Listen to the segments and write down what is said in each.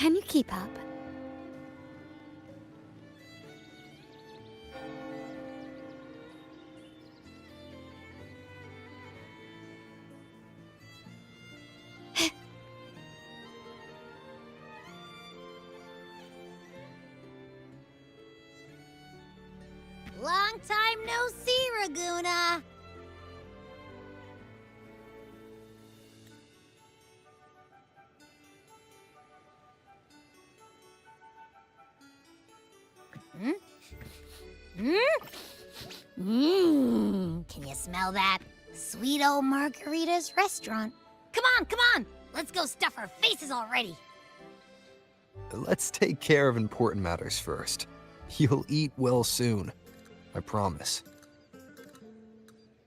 Can you keep up? Long time no see, Raguna. Can you smell that? Sweet old Margarita's restaurant. Come on! Let's go stuff our faces already. Let's take care of important matters first. You'll eat well soon. I promise.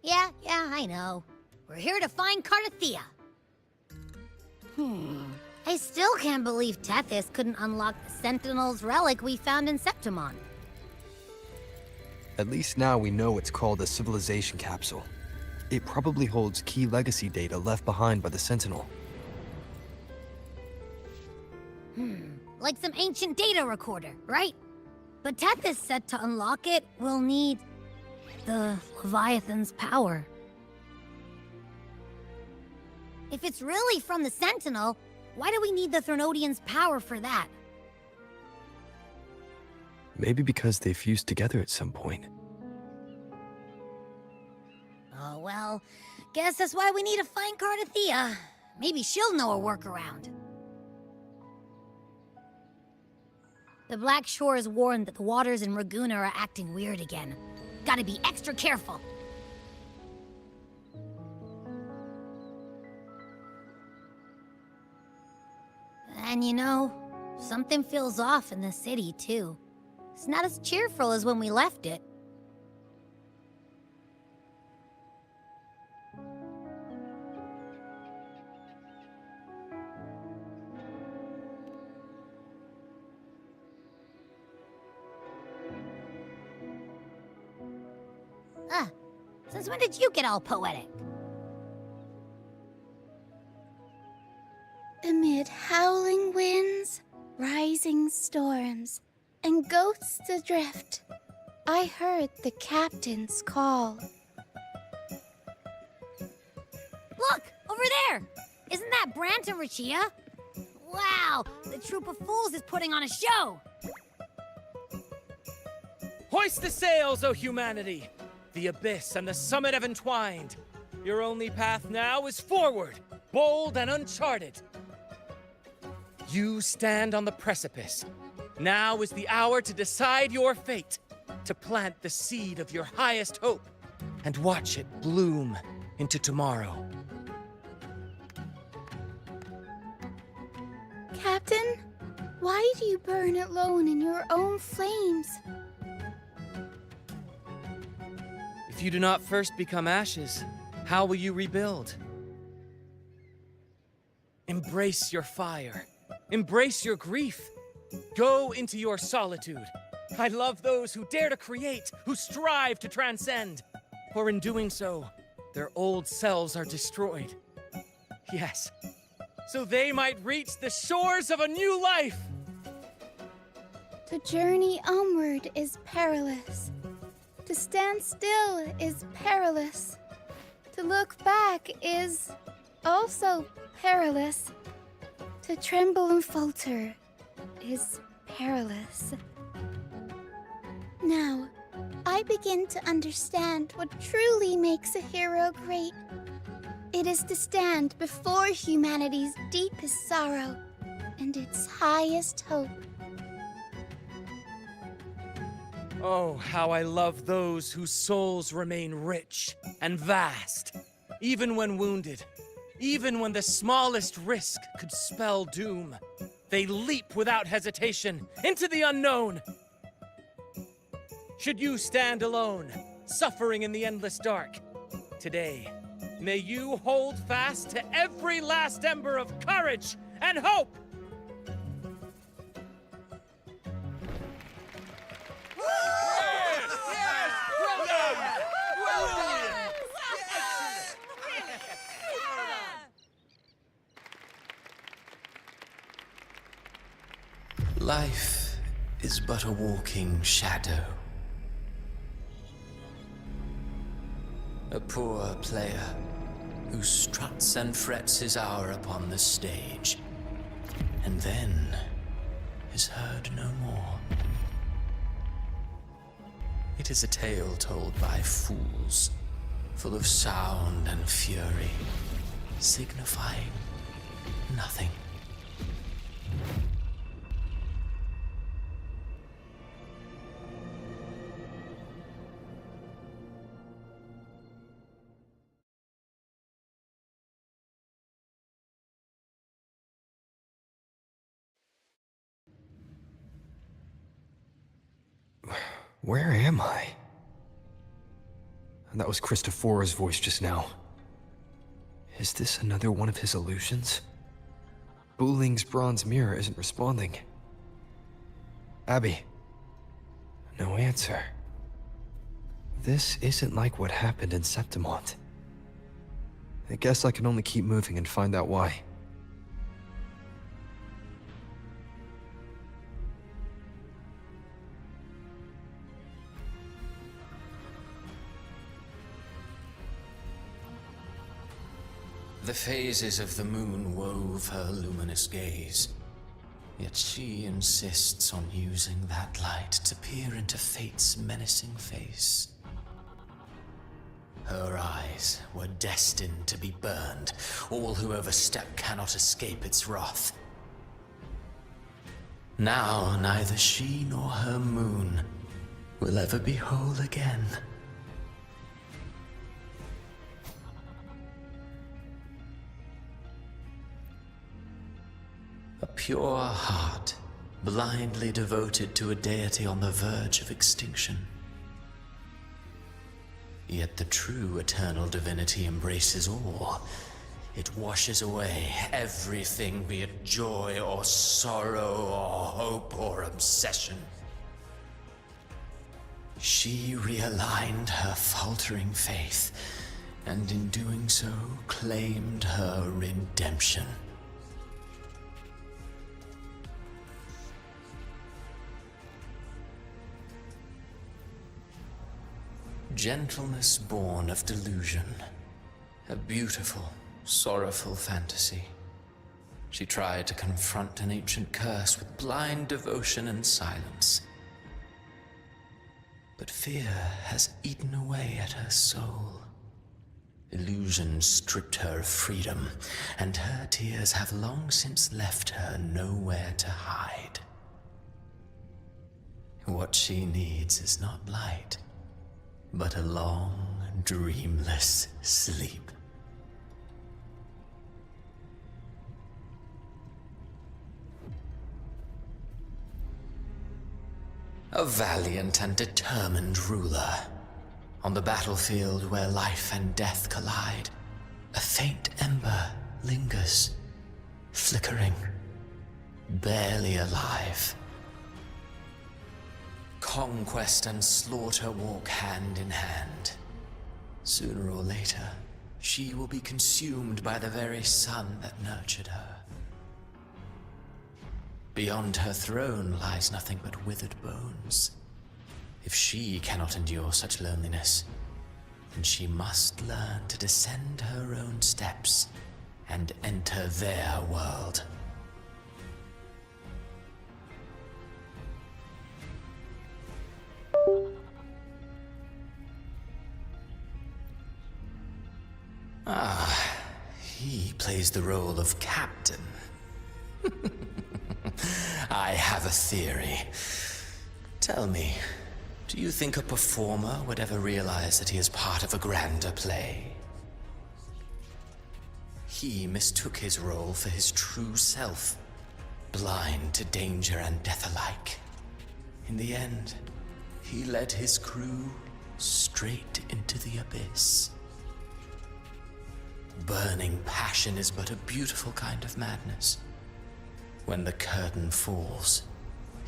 Yeah, I know. We're here to find Cardathea. I still can't believe Tethys couldn't unlock the Sentinel's relic we found in Septimon. At least now we know it's called a civilization capsule. It probably holds key legacy data left behind by the Sentinel. Like some ancient data recorder, right? But Tethys said to unlock it, we'll need the Leviathan's power. If it's really from the Sentinel, why do we need the Threnodian's power for that? Maybe because they fused together at some point. Oh, well, guess that's why we need to find Cardathea. Maybe she'll know a workaround. The Black Shore is warned that the waters in Raguna are acting weird again. Gotta be extra careful. And you know, something feels off in the city, too. It's not as cheerful as when we left it. Since when did you get all poetic? Amid howling winds, rising storms, and ghosts adrift, I heard the captain's call. Look! Over there! Isn't that Brant and Rachia? Wow! The troop of fools is putting on a show! Hoist the sails, O humanity! The abyss and the summit have entwined. Your only path now is forward, bold and uncharted. You stand on the precipice. Now is the hour to decide your fate, to plant the seed of your highest hope, and watch it bloom into tomorrow. Captain, why do you burn alone in your own flames? If you do not first become ashes, how will you rebuild? Embrace your fire. Embrace your grief. Go into your solitude. I love those who dare to create, who strive to transcend. For in doing so, their old selves are destroyed. Yes, so they might reach the shores of a new life. To journey onward is perilous. To stand still is perilous. To look back is also perilous. To tremble and falter is perilous. Now, I begin to understand what truly makes a hero great. It is to stand before humanity's deepest sorrow and its highest hope. Oh, how I love those whose souls remain rich and vast, even when wounded, even when the smallest risk could spell doom. They leap without hesitation into the unknown. Should you stand alone, suffering in the endless dark, today, may you hold fast to every last ember of courage and hope. Life is but a walking shadow. A poor player who struts and frets his hour upon the stage, and then is heard no more. It is a tale told by fools, full of sound and fury, signifying nothing. Where am I? That was Christophora's voice just now. Is this another one of his illusions? Buling's bronze mirror isn't responding. Abby. No answer. This isn't like what happened in Septimont. I guess I can only keep moving and find out why. The phases of the moon wove her luminous gaze, yet she insists on using that light to peer into fate's menacing face. Her eyes were destined to be burned. All who overstep cannot escape its wrath. Now neither she nor her moon will ever be whole again. A pure heart, blindly devoted to a deity on the verge of extinction. Yet the true eternal divinity embraces all. It washes away everything, be it joy or sorrow or hope or obsession. She realigned her faltering faith, and in doing so, claimed her redemption. Gentleness born of delusion. A beautiful, sorrowful fantasy. She tried to confront an ancient curse with blind devotion and silence. But fear has eaten away at her soul. Illusion stripped her of freedom, and her tears have long since left her nowhere to hide. What she needs is not light, but a long, dreamless sleep. A valiant and determined ruler. On the battlefield where life and death collide, a faint ember lingers, flickering, barely alive. Conquest and slaughter walk hand in hand. Sooner or later, she will be consumed by the very sun that nurtured her. Beyond her throne lies nothing but withered bones. If she cannot endure such loneliness, then she must learn to descend her own steps and enter their world. Ah, he plays the role of captain. I have a theory. Tell me, do you think a performer would ever realize that he is part of a grander play? He mistook his role for his true self, blind to danger and death alike. In the end, he led his crew straight into the abyss. Burning passion is but a beautiful kind of madness. When the curtain falls,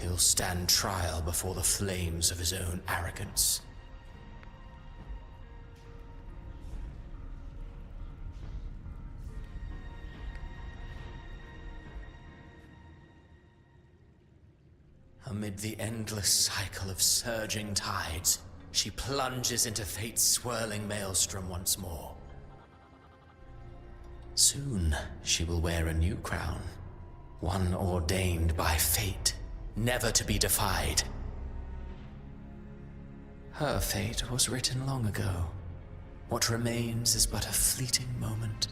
he'll stand trial before the flames of his own arrogance. Amid the endless cycle of surging tides, she plunges into fate's swirling maelstrom once more. Soon, she will wear a new crown, one ordained by fate, never to be defied. Her fate was written long ago. What remains is but a fleeting moment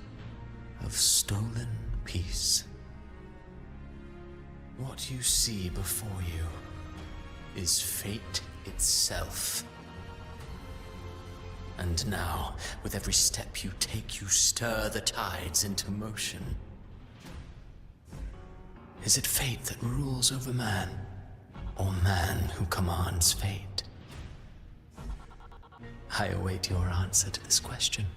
of stolen peace. What you see before you is fate itself. And now, with every step you take, you stir the tides into motion. Is it fate that rules over man, or man who commands fate? I await your answer to this question.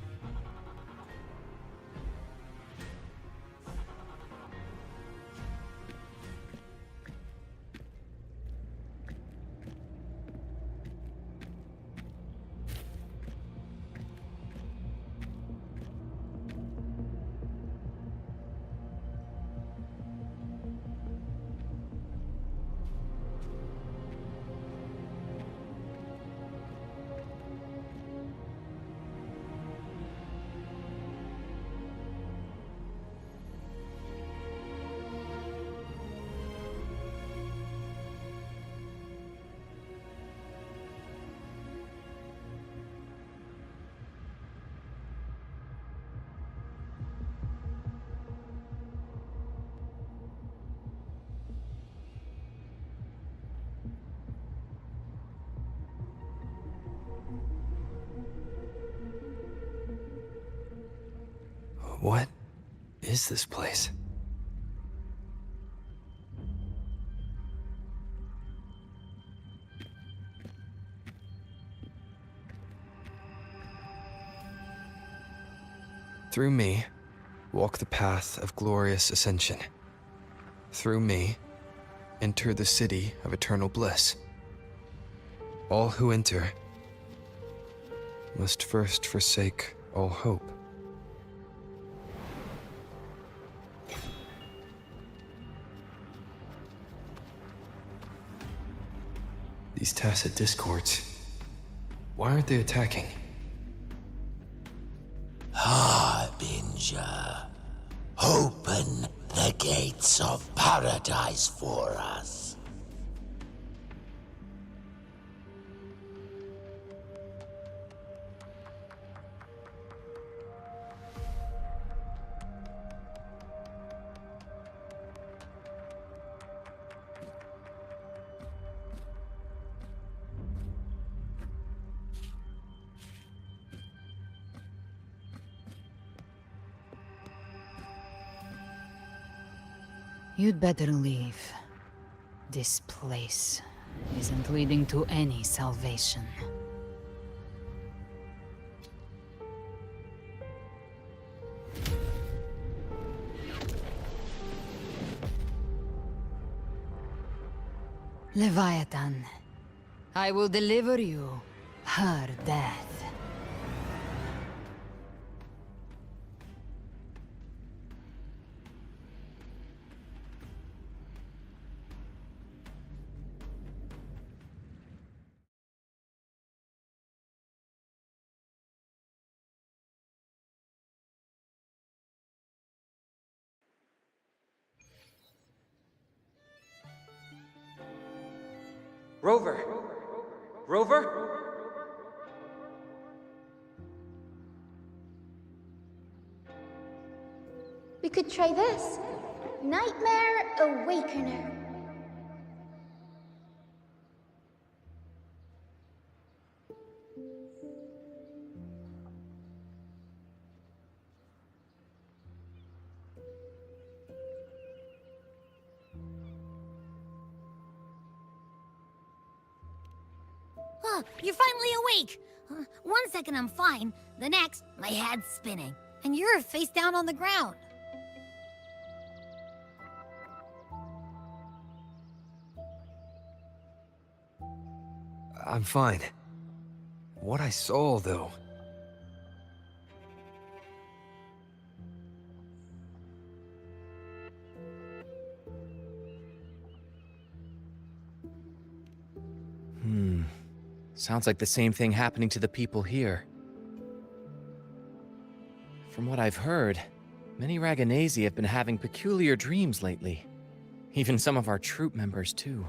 What is this place? Through me, walk the path of glorious ascension. Through me, enter the city of eternal bliss. All who enter must first forsake all hope. These tacit discords, why aren't they attacking? Harbinger, open the gates of paradise for us. You'd better leave. This place isn't leading to any salvation. Leviathan, I will deliver you her death. Rover! Rover? We could try this. Nightmare Awakener. Oh, you're finally awake! 1 second I'm fine, the next, my head's spinning. And you're face down on the ground. I'm fine. What I saw, though. Sounds like the same thing happening to the people here. From what I've heard, many Raganesi have been having peculiar dreams lately. Even some of our troop members, too.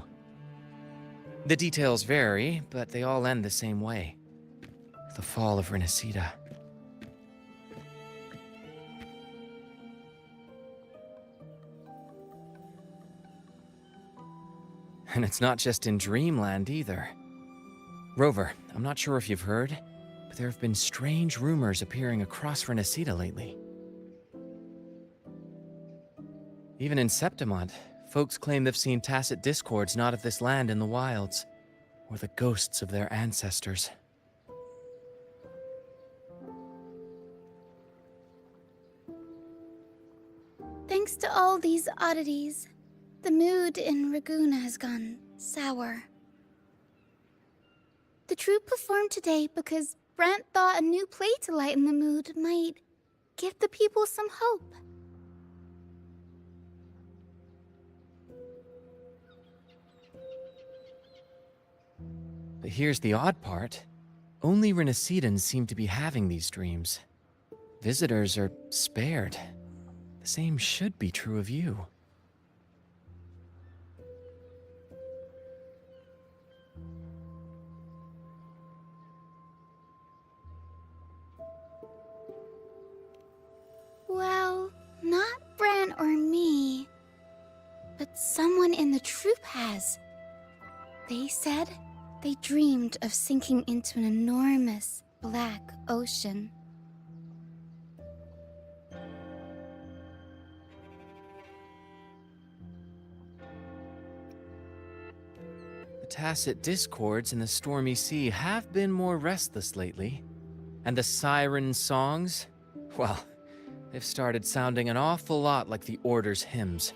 The details vary, but they all end the same way. The fall of Renacida. And it's not just in Dreamland either. Rover, I'm not sure if you've heard, but there have been strange rumors appearing across Renacida lately. Even in Septimont, folks claim they've seen tacit discords not of this land in the wilds, or the ghosts of their ancestors. Thanks to all these oddities, the mood in Raguna has gone sour. The troupe performed today because Brant thought a new play to lighten the mood might give the people some hope. But here's the odd part. Only Renacidans seem to be having these dreams. Visitors are spared. The same should be true of you. Well, not Bran or me, but someone in the troupe has. They said they dreamed of sinking into an enormous black ocean. The tacit discords in the stormy sea have been more restless lately. And the siren songs, well, they've started sounding an awful lot like the Order's hymns.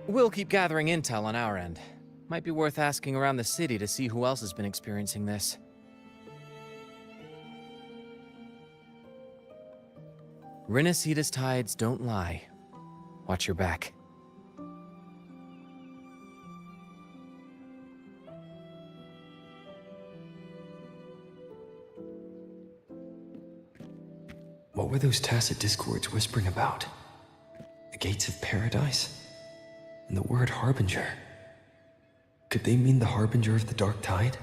We'll keep gathering intel on our end. Might be worth asking around the city to see who else has been experiencing this. Renacida's tides don't lie. Watch your back. What were those tacit discords whispering about? The gates of paradise? And the word harbinger? Could they mean the harbinger of the dark tide?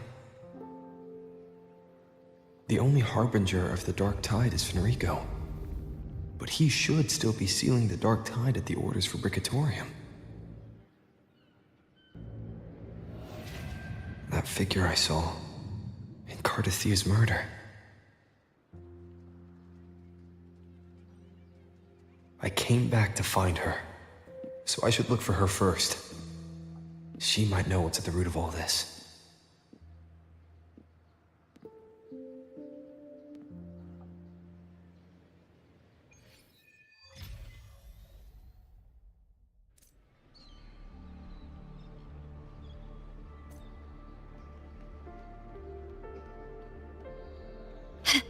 The only harbinger of the dark tide is Fenrico. But he should still be sealing the dark tide at the orders for Bricatorium. That figure I saw in Cardathia's murder. I came back to find her, so I should look for her first. She might know what's at the root of all this.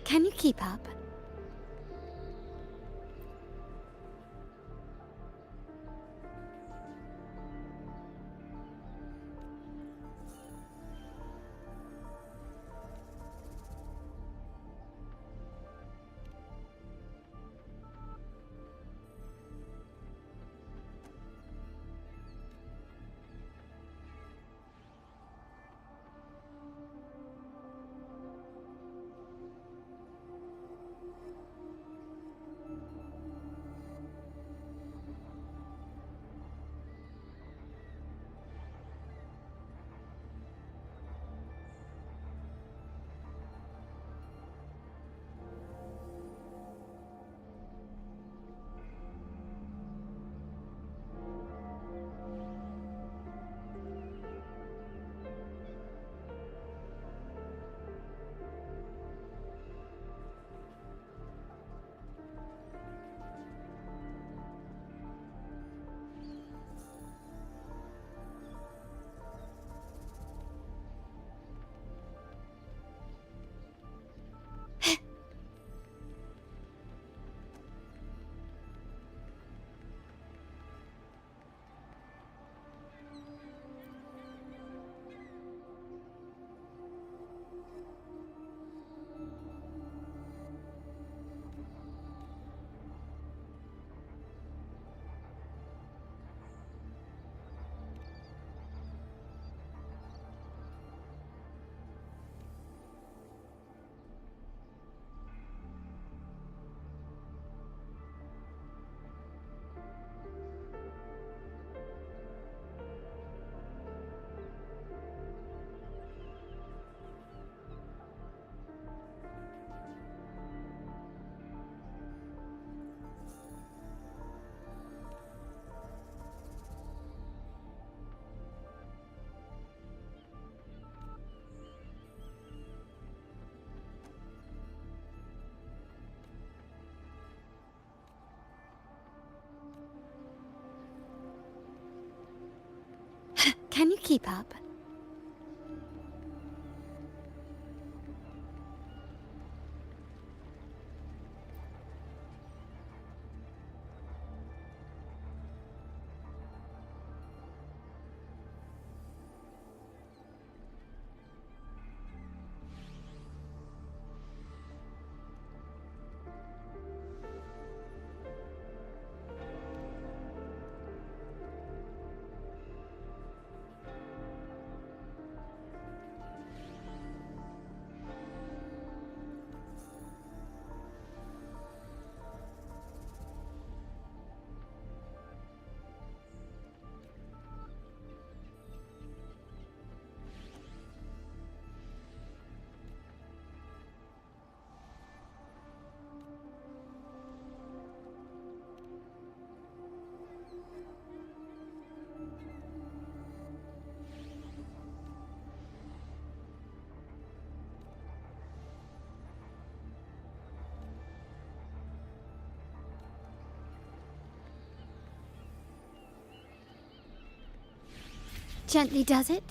Can you keep up? Can you keep up? Gently does it?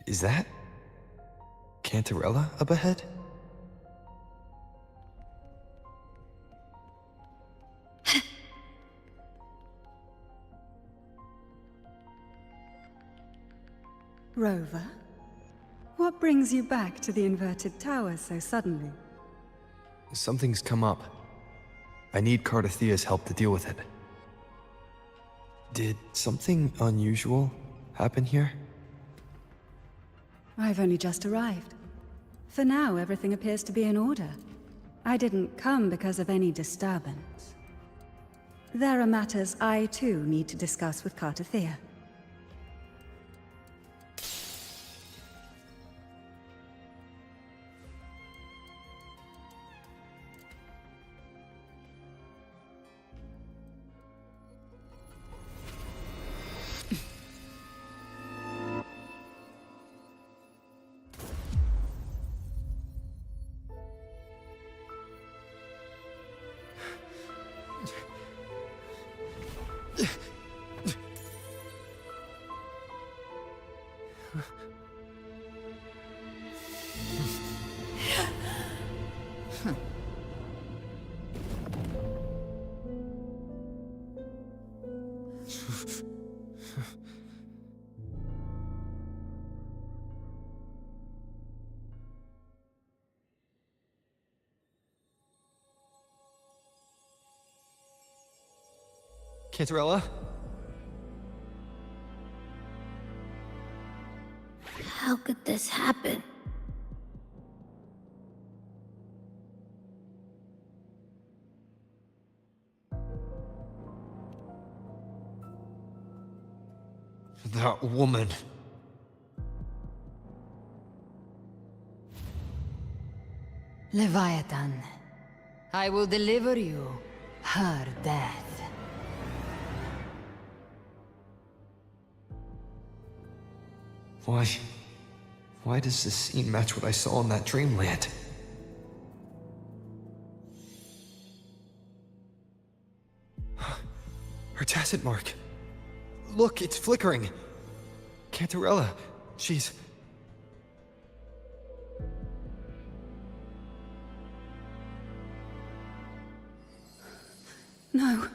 Is that Cantarella up ahead? Rover, what brings you back to the inverted tower so suddenly? Something's come up. I need Cardathea's help to deal with it. Did something unusual happen here? I've only just arrived. For now, everything appears to be in order. I didn't come because of any disturbance. There are matters I, too, need to discuss with Cardathea. Cantarella? How could this happen? That woman. Leviathan, I will deliver you her death. Why does this scene match what I saw in that dreamland? Her tacit mark. Look, it's flickering. Cantarella, she's... No.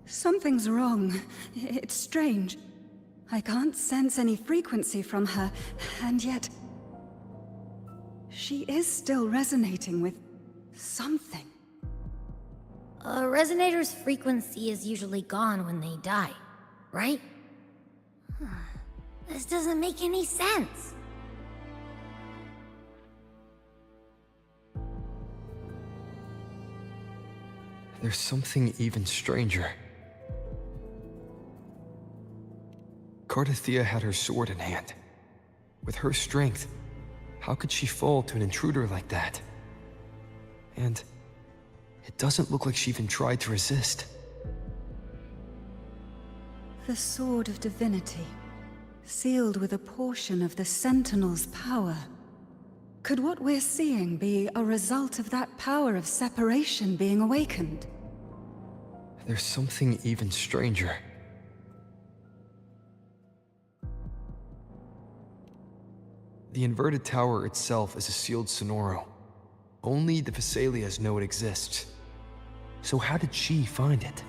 Something's wrong. It's strange. I can't sense any frequency from her, and yet... she is still resonating with... something. A resonator's frequency is usually gone when they die, right? This doesn't make any sense. There's something even stranger. Cardathea had her sword in hand. With her strength, how could she fall to an intruder like that? And it doesn't look like she even tried to resist. The Sword of Divinity, sealed with a portion of the Sentinel's power. Could what we're seeing be a result of that power of separation being awakened? There's something even stranger. The inverted tower itself is a sealed sonoro. Only the Vesalias know it exists. So how did she find it?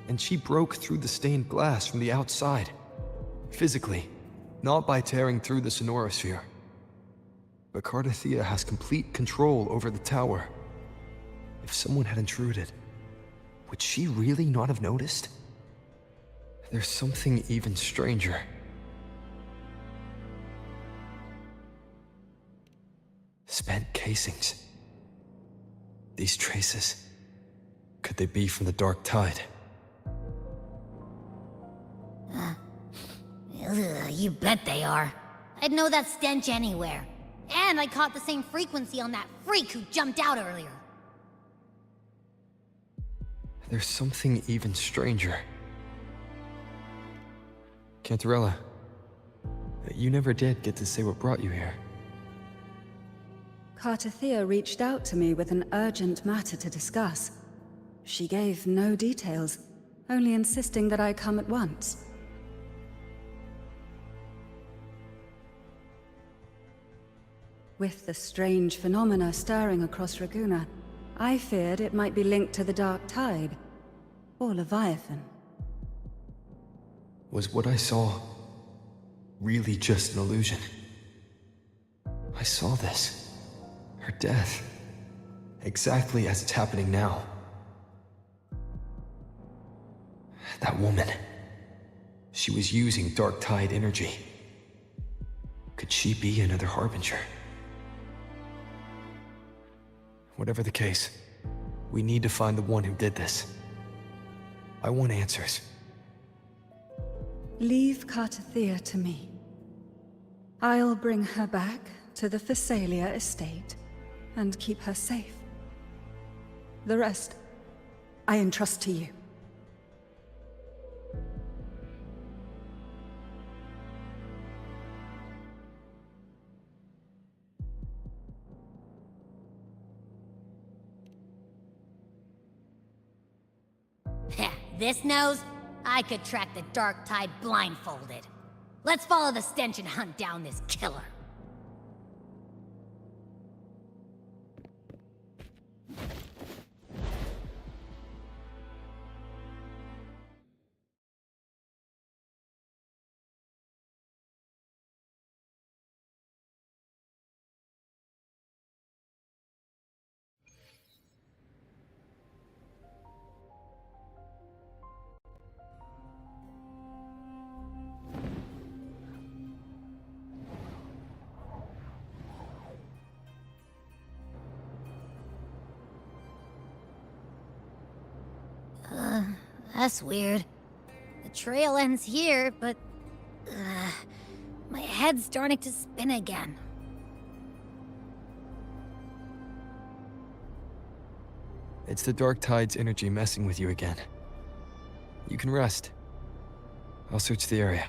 And she broke through the stained glass from the outside. Physically, not by tearing through the sonorosphere. But Cardathea has complete control over the tower. If someone had intruded, would she really not have noticed? There's something even stranger. Spent casings. These traces, could they be from the Dark Tide? You bet they are. I'd know that stench anywhere. And I caught the same frequency on that freak who jumped out earlier. There's something even stranger. Cantarella, you never did get to say what brought you here. Cardathea reached out to me with an urgent matter to discuss. She gave no details, only insisting that I come at once. With the strange phenomena stirring across Raguna, I feared it might be linked to the Dark Tide, or Leviathan. Was what I saw really just an illusion? I saw this. Her death. Exactly as it's happening now. That woman. She was using Dark Tide energy. Could she be another Harbinger? Whatever the case, we need to find the one who did this. I want answers. Leave Cardathea to me. I'll bring her back to the Phasalia estate and keep her safe. The rest, I entrust to you. This nose? I could track the Dark Tide blindfolded. Let's follow the stench and hunt down this killer. That's weird. The trail ends here, but... my head's starting to spin again. It's the Dark Tide's energy messing with you again. You can rest. I'll search the area.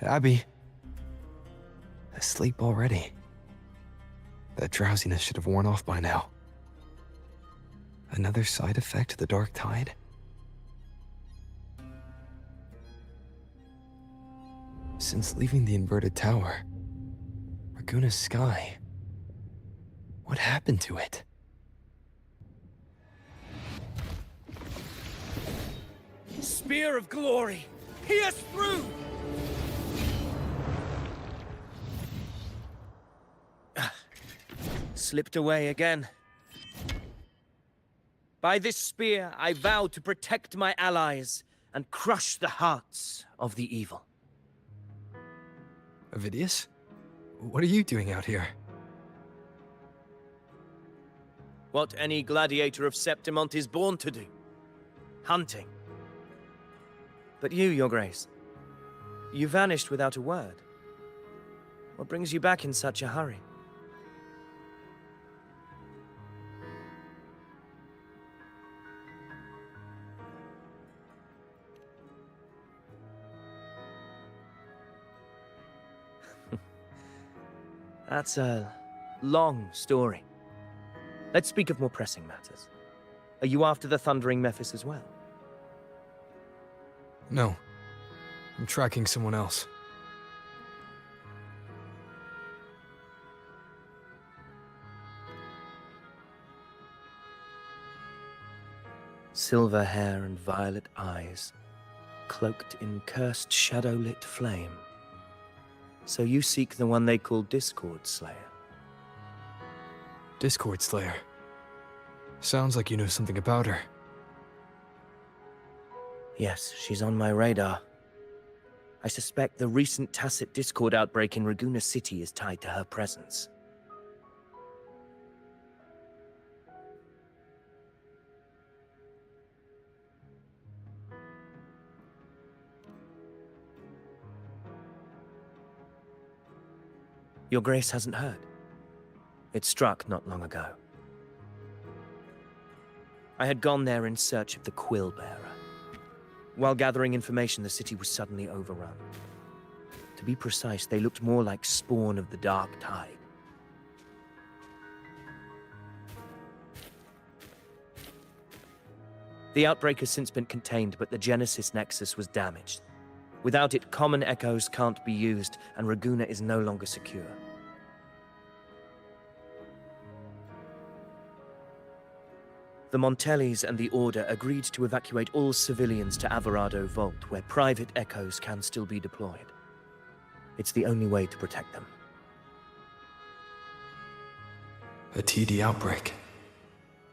Abby. Asleep already. That drowsiness should have worn off by now. Another side effect of the Dark Tide? Since leaving the inverted tower, Raguna's sky, what happened to it? Spear of glory! Pierce through! Slipped away again. By this spear, I vow to protect my allies and crush the hearts of the evil. Avidius? What are you doing out here? What any gladiator of Septimont is born to do. Hunting. But you, Your Grace, you vanished without a word. What brings you back in such a hurry? That's a long story. Let's speak of more pressing matters. Are you after the Thundering Mephis as well? No. I'm tracking someone else. Silver hair and violet eyes, cloaked in cursed shadow-lit flame. So you seek the one they call Discord Slayer. Discord Slayer. Sounds like you know something about her. Yes, she's on my radar. I suspect the recent tacit Discord outbreak in Raguna City is tied to her presence. Your Grace hasn't heard. It struck not long ago. I had gone there in search of the Quill Bearer. While gathering information, the city was suddenly overrun. To be precise, they looked more like spawn of the Dark Tide. The outbreak has since been contained, but the Genesis Nexus was damaged. Without it, common echoes can't be used, and Raguna is no longer secure. The Montellis and the Order agreed to evacuate all civilians to Alvarado Vault, where private echoes can still be deployed. It's the only way to protect them. A TD outbreak.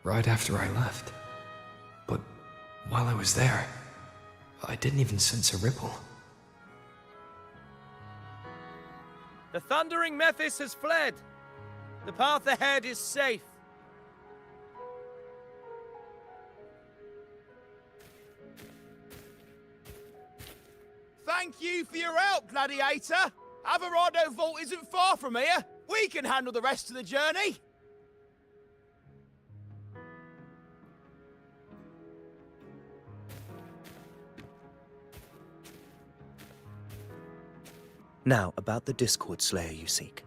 Right after I left. But while I was there, I didn't even sense a ripple. The Thundering Mephis has fled. The path ahead is safe. Thank you for your help, Gladiator. Alvarado Vault isn't far from here. We can handle the rest of the journey. Now, about the Discord Slayer you seek.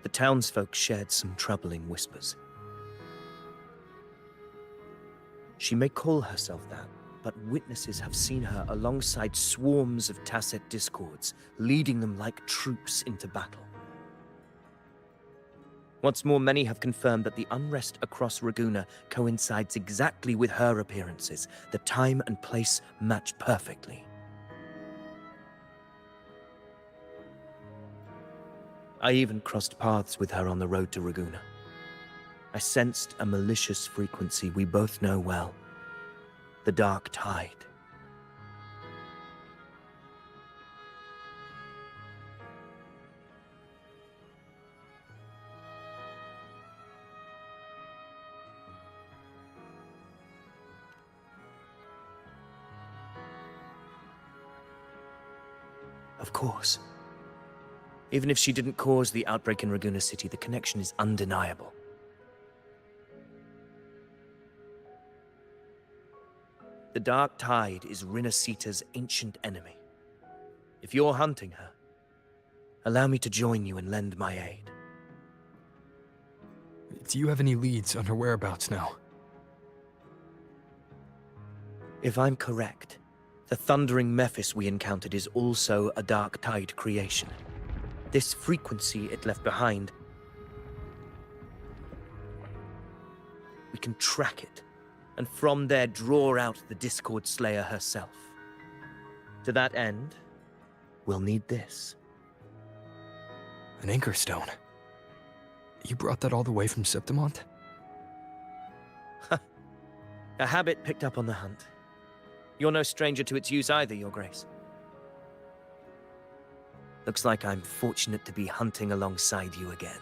The townsfolk shared some troubling whispers. She may call herself that, but witnesses have seen her alongside swarms of tacit discords, leading them like troops into battle. What's more, many have confirmed that the unrest across Raguna coincides exactly with her appearances. The time and place match perfectly. I even crossed paths with her on the road to Raguna. I sensed a malicious frequency we both know well. The Dark Tide. Of course. Even if she didn't cause the outbreak in Raguna City, the connection is undeniable. The Dark Tide is Rinasita's ancient enemy. If you're hunting her, allow me to join you and lend my aid. Do you have any leads on her whereabouts now? If I'm correct, the Thundering Mephis we encountered is also a Dark Tide creation. This frequency it left behind, we can track it, and from there draw out the Discord Slayer herself. To that end, we'll need this. An Anchor Stone. You brought that all the way from Septimont? A habit picked up on the hunt. You're no stranger to its use either, Your Grace. Looks like I'm fortunate to be hunting alongside you again.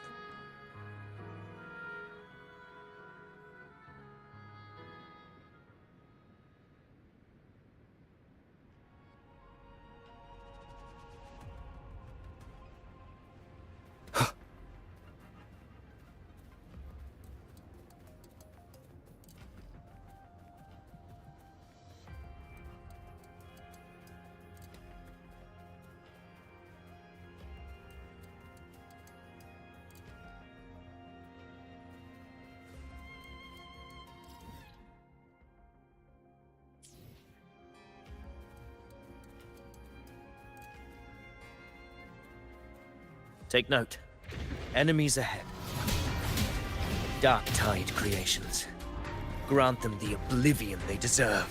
Take note. Enemies ahead. Dark Tide creations. Grant them the oblivion they deserve.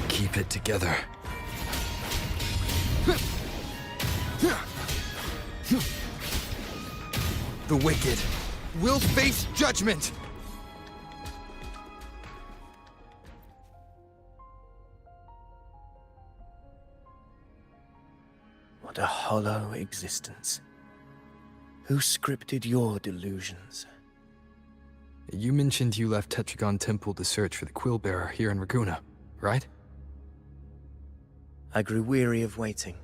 Keep it together. The wicked will face judgment! What a hollow existence. Who scripted your delusions? You mentioned you left Tetragon Temple to search for the Quillbearer here in Raguna, right? I grew weary of waiting.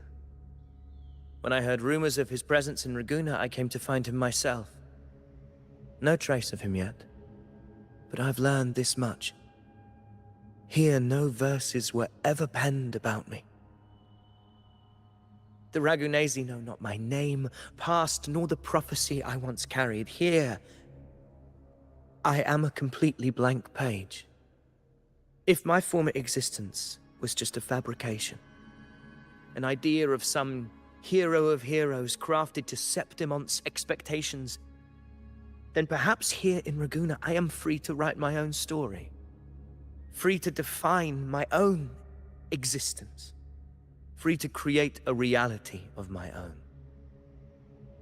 When I heard rumors of his presence in Raguna, I came to find him myself. No trace of him yet, but I've learned this much. Here, no verses were ever penned about me. The Ragunesi know not my name, past, nor the prophecy I once carried. Here, I am a completely blank page. If my former existence was just a fabrication, an idea of some hero of heroes crafted to Septimon's expectations, then perhaps here in Raguna I am free to write my own story, free to define my own existence, free to create a reality of my own.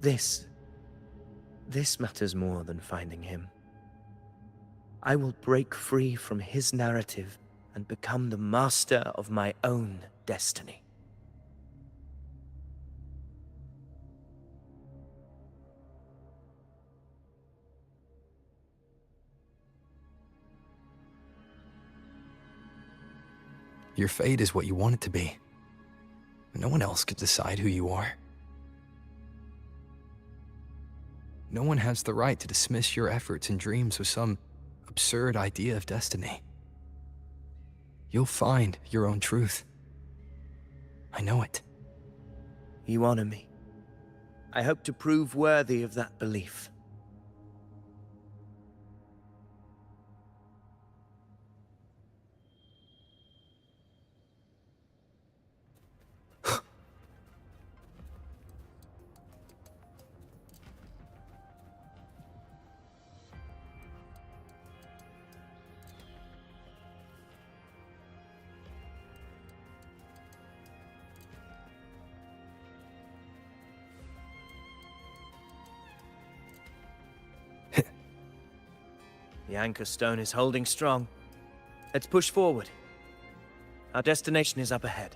This matters more than finding him. I will break free from his narrative and become the master of my own destiny. Your fate is what you want it to be. No one else could decide who you are. No one has the right to dismiss your efforts and dreams with some absurd idea of destiny. You'll find your own truth. I know it. You honor me. I hope to prove worthy of that belief. The anchor stone is holding strong. Let's push forward. Our destination is up ahead.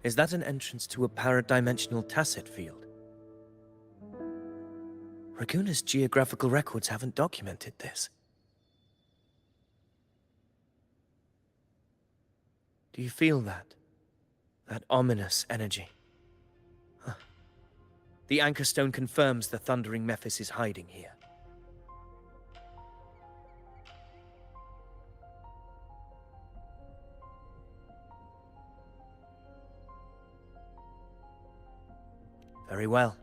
Is that an entrance to a paradimensional tacit field? Raguna's geographical records haven't documented this. Do you feel that? That ominous energy? Huh. The anchor stone confirms the thundering Mephis is hiding here. Very well.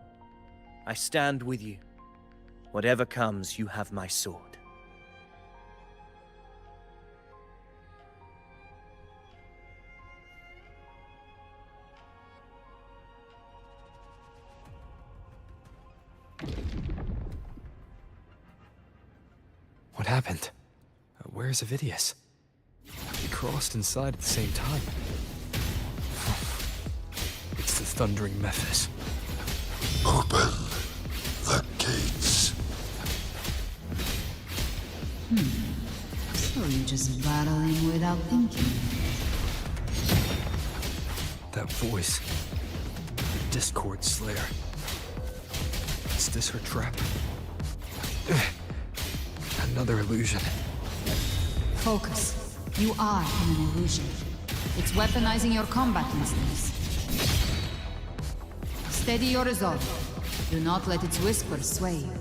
I stand with you. Whatever comes, you have my sword. What happened? Where's Avidius? We crossed inside at the same time. It's the thundering Mephis. Open the gates. So you're just battling without thinking. That voice. The Discord Slayer. Is this her trap? Another illusion. Focus. You are in an illusion. It's weaponizing your combat instincts. Steady your resolve. Do not let its whispers sway you.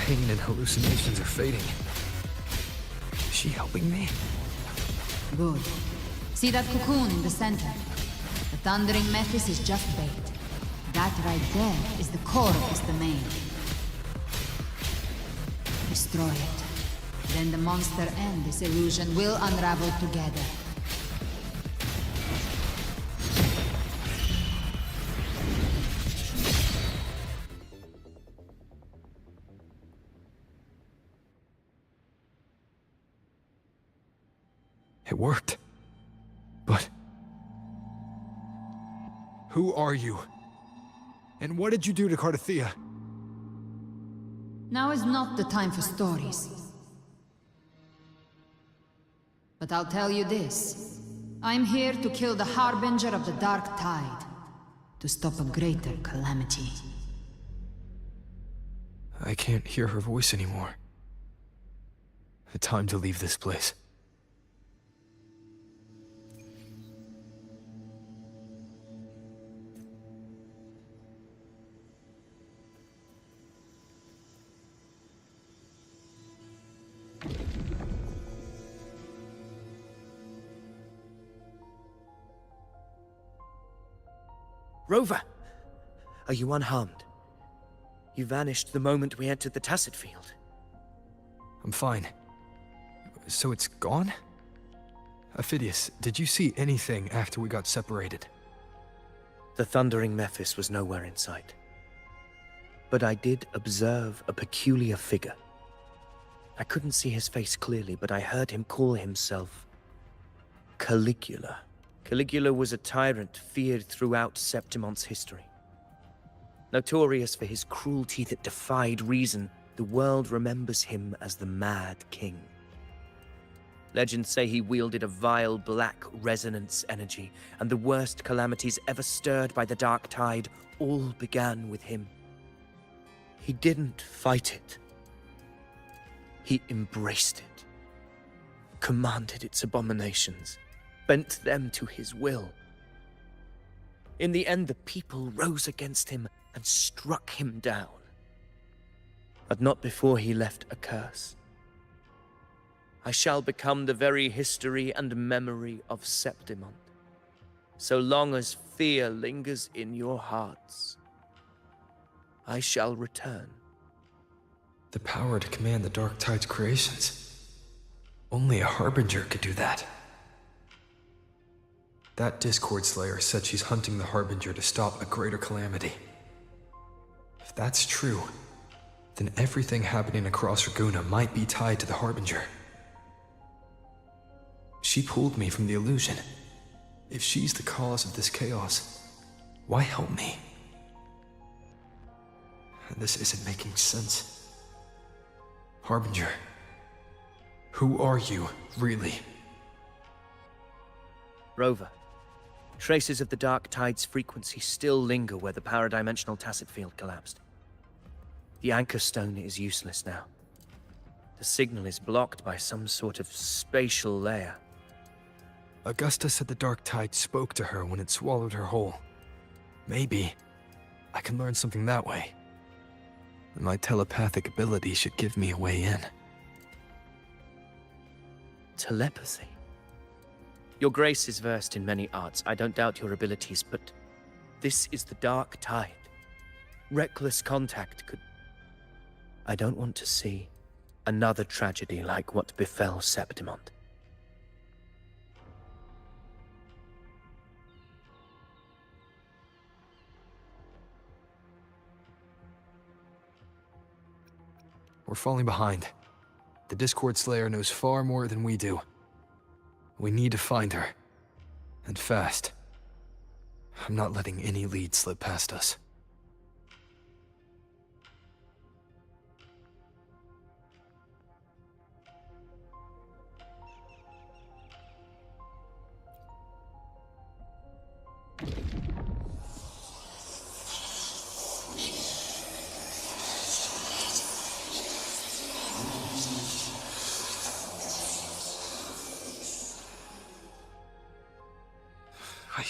pain and hallucinations are fading. Is she helping me? Good. See that cocoon in the center? The thundering Mephis is just bait. That right there is the core of his domain. Destroy it. Then the monster and this illusion will unravel together. It worked. But... who are you? And what did you do to Cardathea? Now is not the time for stories. But I'll tell you this. I'm here to kill the Harbinger of the Dark Tide. To stop a greater calamity. I can't hear her voice anymore. Time to leave this place. Rover! Are you unharmed? You vanished the moment we entered the Tacit Field. I'm fine. So it's gone? Ophidius, did you see anything after we got separated? The thundering Mephis was nowhere in sight. But I did observe a peculiar figure. I couldn't see his face clearly, but I heard him call himself Caligula. Caligula was a tyrant feared throughout Septimon's history. Notorious for his cruelty that defied reason, the world remembers him as the Mad King. Legends say he wielded a vile black resonance energy, and the worst calamities ever stirred by the Dark Tide all began with him. He didn't fight it. He embraced it, commanded its abominations, bent them to his will. In the end, the people rose against him and struck him down. But not before he left a curse. I shall become the very history and memory of Septimon, so long as fear lingers in your hearts. I shall return. The power to command the Dark Tide's creations. Only a Harbinger could do that. That Discord Slayer said she's hunting the Harbinger to stop a greater calamity. If that's true, then everything happening across Raguna might be tied to the Harbinger. She pulled me from the illusion. If she's the cause of this chaos, why help me? This isn't making sense. Harbinger, who are you, really? Rover, traces of the Dark Tide's frequency still linger where the power-dimensional Tacit Field collapsed. The Anchor Stone is useless now. The signal is blocked by some sort of spatial layer. Augusta said the Dark Tide spoke to her when it swallowed her whole. Maybe I can learn something that way. My telepathic ability should give me a way in. Telepathy? Your Grace is versed in many arts. I don't doubt your abilities, but this is the Dark Tide. Reckless contact could... I don't want to see another tragedy like what befell Septimon. We're falling behind. The Discord Slayer knows far more than we do. We need to find her. And fast. I'm not letting any lead slip past us.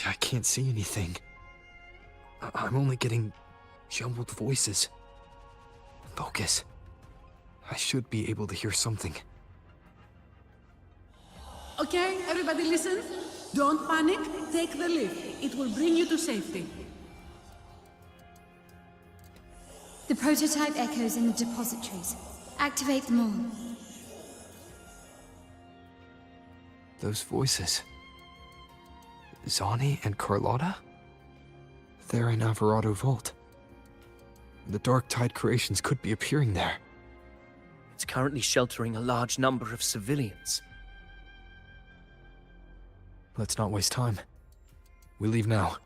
I can't see anything. I'm only getting jumbled voices. Focus. I should be able to hear something. Okay, everybody listen. Don't panic. Take the lift. It will bring you to safety. The prototype echoes in the depositories. Activate them all. Those voices. Zani and Carlotta? They're in Alvarado Vault. The Dark Tide creations could be appearing there. It's currently sheltering a large number of civilians. Let's not waste time. We leave now.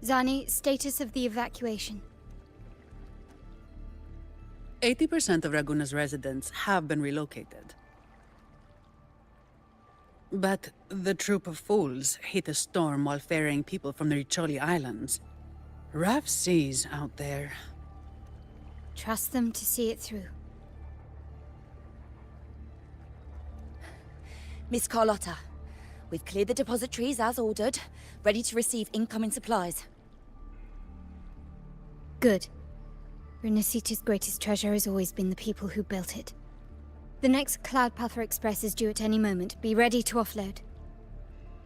Zani, status of the evacuation. 80% of Raguna's residents have been relocated. But the troop of fools hit a storm while ferrying people from the Riccioli Islands. Rough seas out there. Trust them to see it through. Miss Carlotta, we've cleared the depositories as ordered, ready to receive incoming supplies. Good. Renacita's greatest treasure has always been the people who built it. The next Cloudpather Express is due at any moment. Be ready to offload.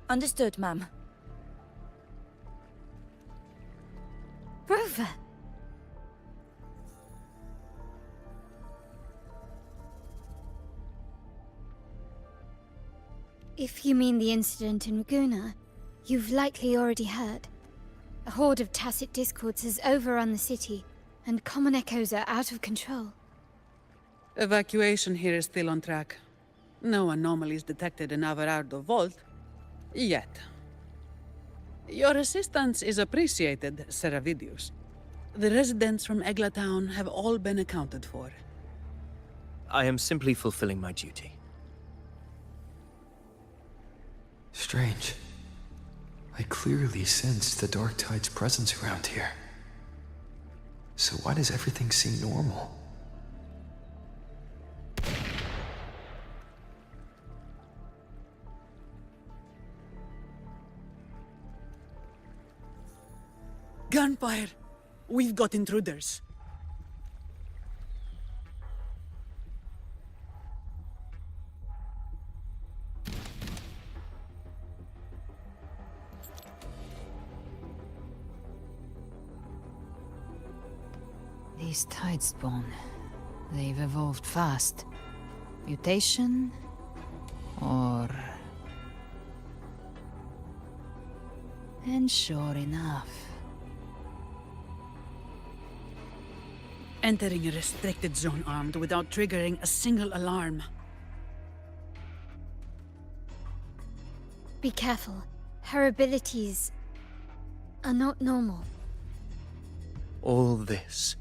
Understood, ma'am. Rover! If you mean the incident in Raguna, you've likely already heard. A horde of tacit discords has overrun the city, and common echoes are out of control. Evacuation here is still on track. No anomalies detected in Alvarado Vault. Yet. Your assistance is appreciated, Seravidius. The residents from Egla Town have all been accounted for. I am simply fulfilling my duty. Strange. I clearly sensed the Dark Tide's presence around here. So why does everything seem normal? Gunfire! We've got intruders. These Tidespawn, they've evolved fast. Mutation? Or... And sure enough... Entering a restricted zone armed without triggering a single alarm. Be careful. Her abilities are not normal. All this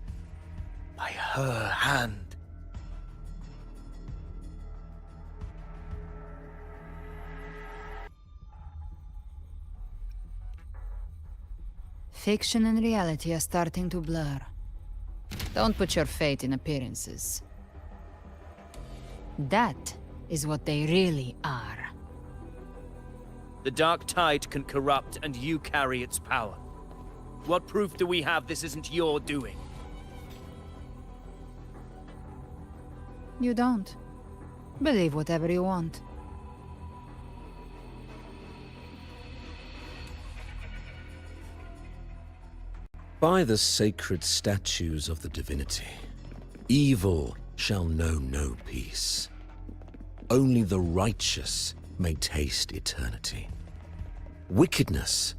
by her hand. Fiction and reality are starting to blur. Don't put your faith in appearances. That is what they really are. The Dark Tide can corrupt, and you carry its power. What proof do we have this isn't your doing? You don't. Believe whatever you want. By the sacred statues of the divinity, evil shall know no peace. Only the righteous may taste eternity. Wickedness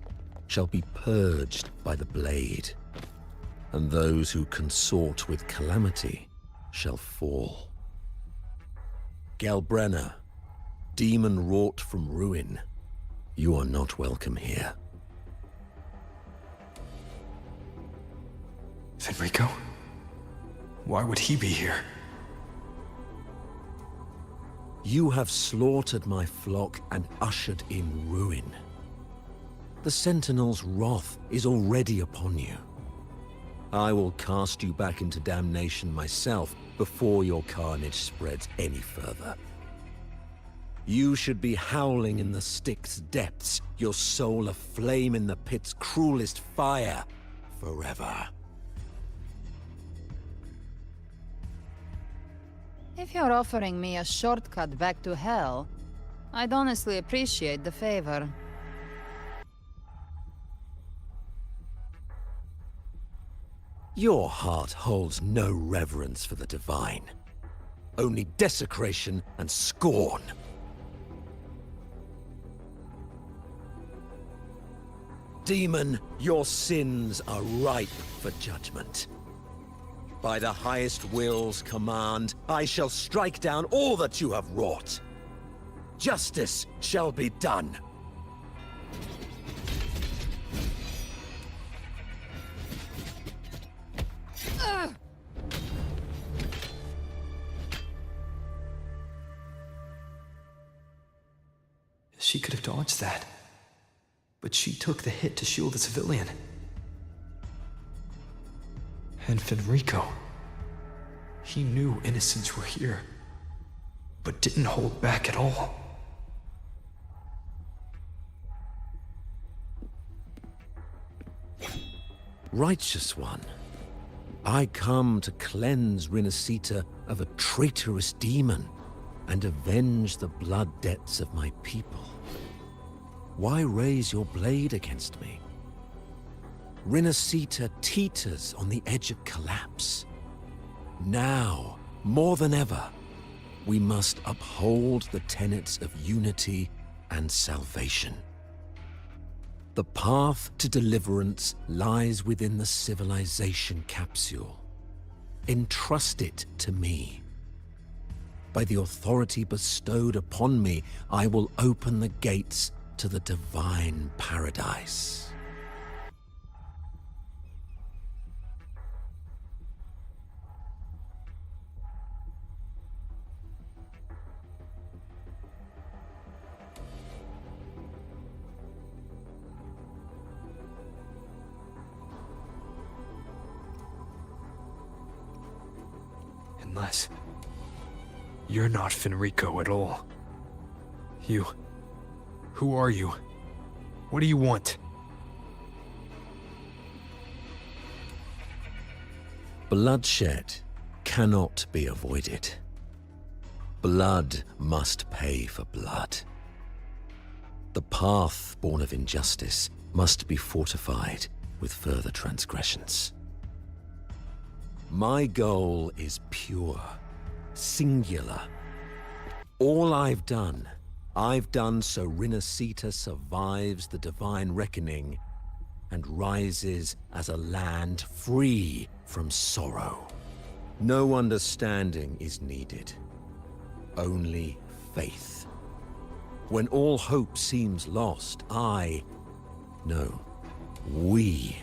shall be purged by the blade. and those who consort with calamity shall fall. Gelbrenna, demon wrought from ruin, you are not welcome here. Fenrico? Why would he be here? You have slaughtered my flock and ushered in ruin. The Sentinel's wrath is already upon you. I will cast you back into damnation myself before your carnage spreads any further. You should be howling in the Styx's depths, your soul aflame in the pit's cruelest fire, forever. If you're offering me a shortcut back to hell, I'd honestly appreciate the favor. Your heart holds no reverence for the divine. Only desecration and scorn. Demon, your sins are ripe for judgment. By the highest will's command, I shall strike down all that you have wrought. Justice shall be done. She could have dodged that. But she took the hit to shield a civilian. And Fenrico. He knew innocents were here, but didn't hold back at all. Righteous one, I come to cleanse Rinascita of a traitorous demon and avenge the blood debts of my people. Why raise your blade against me? Rinascita teeters on the edge of collapse. Now, more than ever, we must uphold the tenets of unity and salvation. The path to deliverance lies within the civilization capsule. Entrust it to me. By the authority bestowed upon me, I will open the gates to the divine paradise. Unless you're not Fenrico at all. Who are you? What do you want? Bloodshed cannot be avoided. Blood must pay for blood. The path born of injustice must be fortified with further transgressions. My goal is pure, singular. All I've done so Rinascita survives the divine reckoning and rises as a land free from sorrow. No understanding is needed, only faith. When all hope seems lost, we